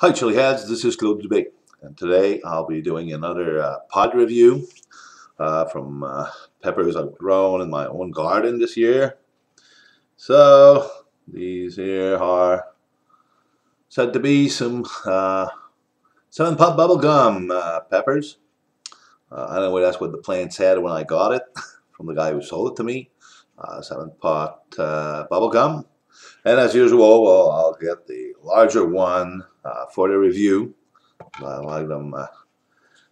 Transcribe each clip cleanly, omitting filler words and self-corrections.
Hi chili heads, this is Claude Dubé, and today I'll be doing another pod review from peppers I've grown in my own garden this year. So these here are said to be some Pot Bubblegum peppers. I don't know, that's what the plant said when I got it from the guy who sold it to me. 7 pot bubblegum. And as usual, well, I'll get the larger one for the review. I like them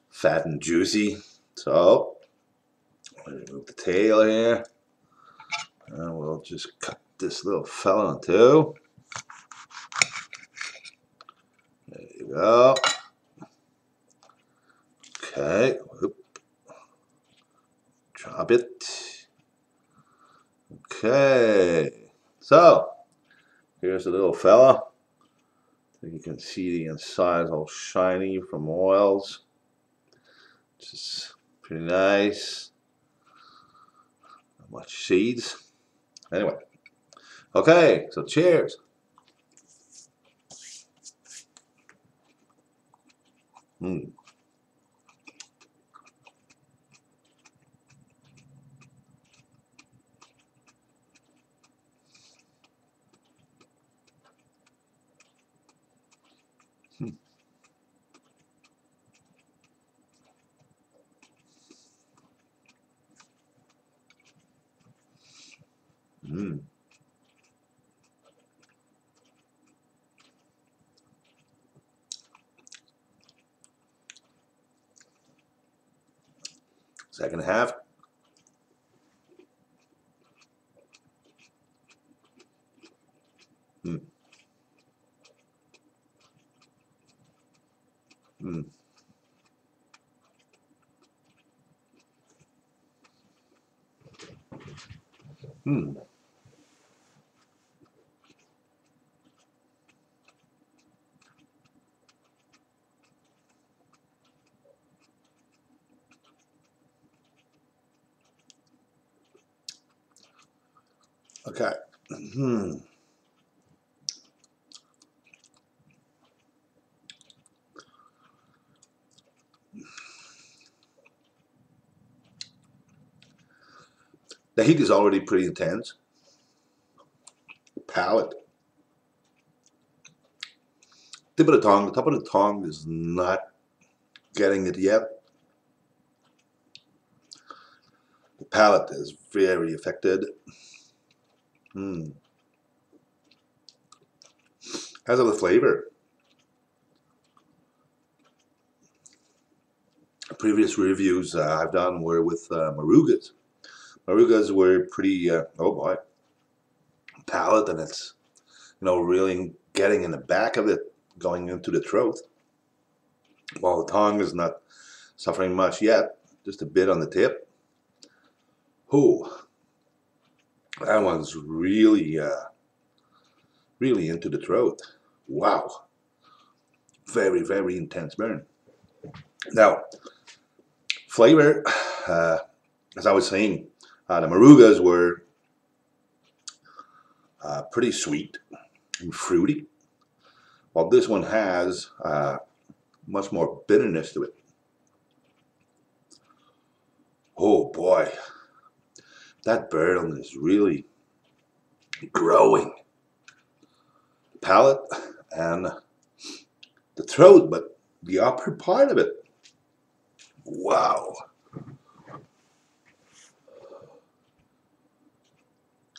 fat and juicy. So, remove the tail here. And we'll just cut this little fella in two. There you go. Okay. Whoop. Drop it. Okay. So, here's the little fella. You can see the inside is all shiny from oils. Just pretty nice. Not much seeds. Anyway. Okay, so cheers. Mm. Mm. Second half. Mm. Mm. Mm. Okay. Mm. The heat is already pretty intense. Palate. Tip of the tongue. The top of the tongue is not getting it yet. The palate is very affected. Mm. Has a little flavor. Previous reviews I've done were with marugas. Marugas were pretty, oh boy, palate, and it's, really getting in the back of it, going into the throat. While the tongue is not suffering much yet, just a bit on the tip. Ooh, that one's really, really into the throat. Wow. Very, very intense burn. Now, flavor, as I was saying, the marugas were pretty sweet and fruity, while this one has much more bitterness to it. Oh boy, that burn is really growing. Palate and the throat, but the upper part of it. Wow.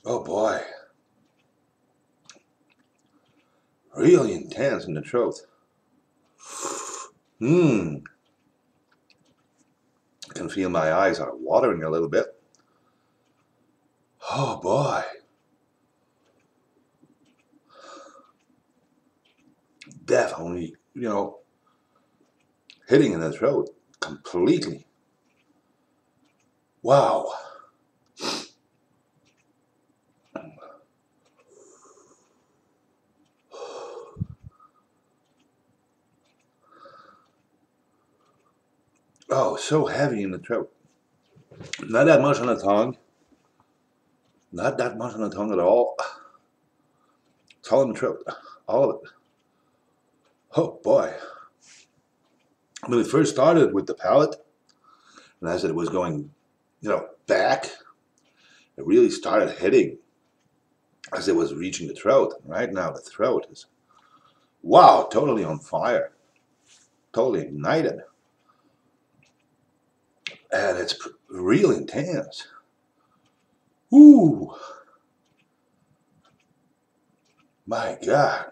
Oh boy. Really intense in the throat. Mmm. I can feel my eyes are watering a little bit. Oh boy. Definitely, hitting in the throat completely. Wow. Oh, so heavy in the throat. Not that much on the tongue. Not that much on the tongue at all. It's all in the throat. All of it. Oh boy. When it first started with the palate, and as it was going, back, it really started hitting as it was reaching the throat. And right now the throat is, wow, totally on fire, totally ignited. And it's really intense. Ooh. My God.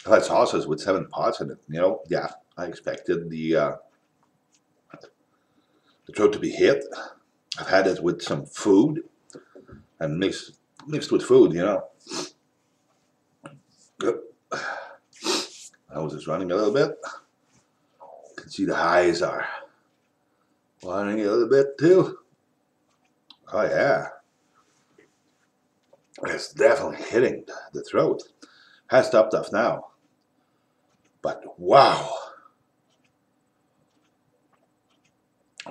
I've had sauces with 7 pots in it, Yeah, I expected the throat to be hit. I've had it with some food and mixed with food, Good. Nose is running a little bit. You can see the eyes are watering a little bit too. Oh yeah. It's definitely hitting the throat. Has stopped off now. But wow.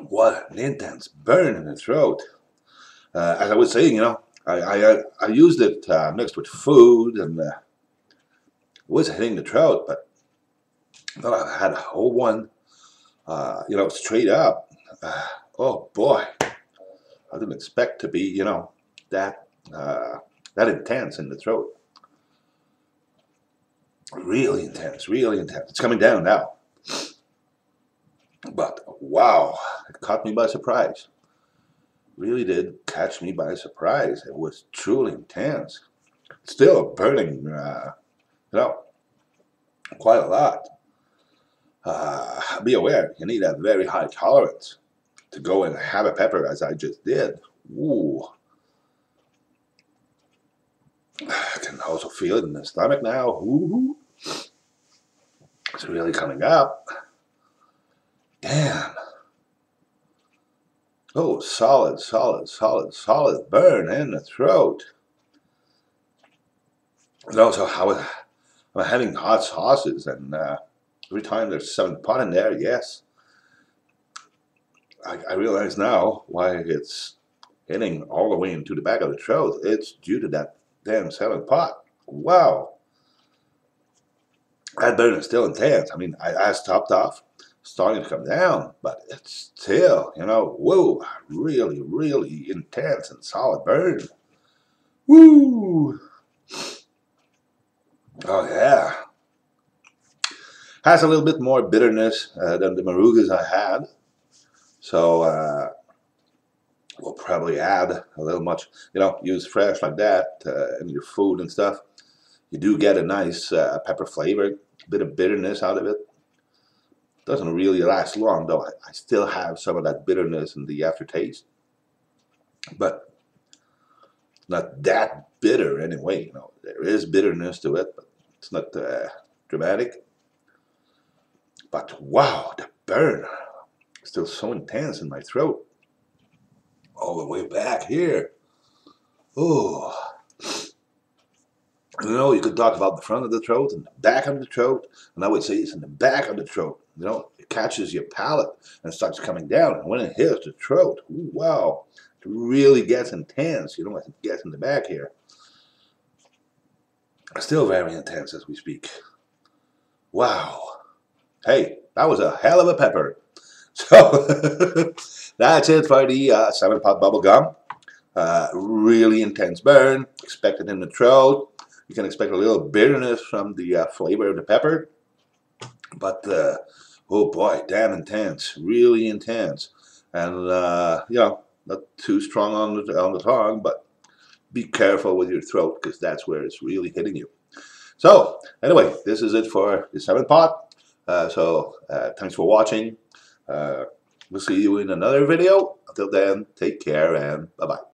What an intense burn in the throat. As I was saying, I used it mixed with food and it was hitting the throat, but I had a whole one, straight up. Oh boy, I didn't expect to be, that intense in the throat. Really intense, really intense. It's coming down now. But wow, it caught me by surprise. Really did catch me by surprise. It was truly intense. Still burning, quite a lot. Be aware, you need a very high tolerance to go and have a pepper as I just did. Ooh. I can also feel it in the stomach now. Ooh. It's really coming up. Damn. Oh, solid burn in the throat. And also, I'm having hot sauces, and every time there's 7 pot in there, yes, I realize now why it's hitting all the way into the back of the throat. It's due to that damn 7 pot. Wow. That burn is still intense. I mean, I stopped off, starting to come down, but it's still, whoa, really, really intense and solid burn. Woo! Oh, yeah. Has a little bit more bitterness than the marugas I had. So we'll probably add a little much, use fresh like that in your food and stuff. You do get a nice pepper flavor, a bit of bitterness out of it. Doesn't really last long though. I still have some of that bitterness in the aftertaste, but not that bitter anyway. There is bitterness to it, but it's not dramatic. But wow, the burn is still so intense in my throat, all the way back here. Oh. You could talk about the front of the throat and the back of the throat, and I would say it's in the back of the throat. It catches your palate and starts coming down, and when it hits the throat, ooh, wow, it really gets intense. As it gets in the back here. Still very intense as we speak. Wow. Hey, that was a hell of a pepper. So that's it for the 7 pot bubble gum. Really intense burn, expected in the throat. You can expect a little bitterness from the flavor of the pepper, but oh boy, damn intense, really intense, and not too strong on the tongue, but be careful with your throat because that's where it's really hitting you. So anyway, this is it for the 7 pot. Thanks for watching. We'll see you in another video. Until then, take care and bye-bye.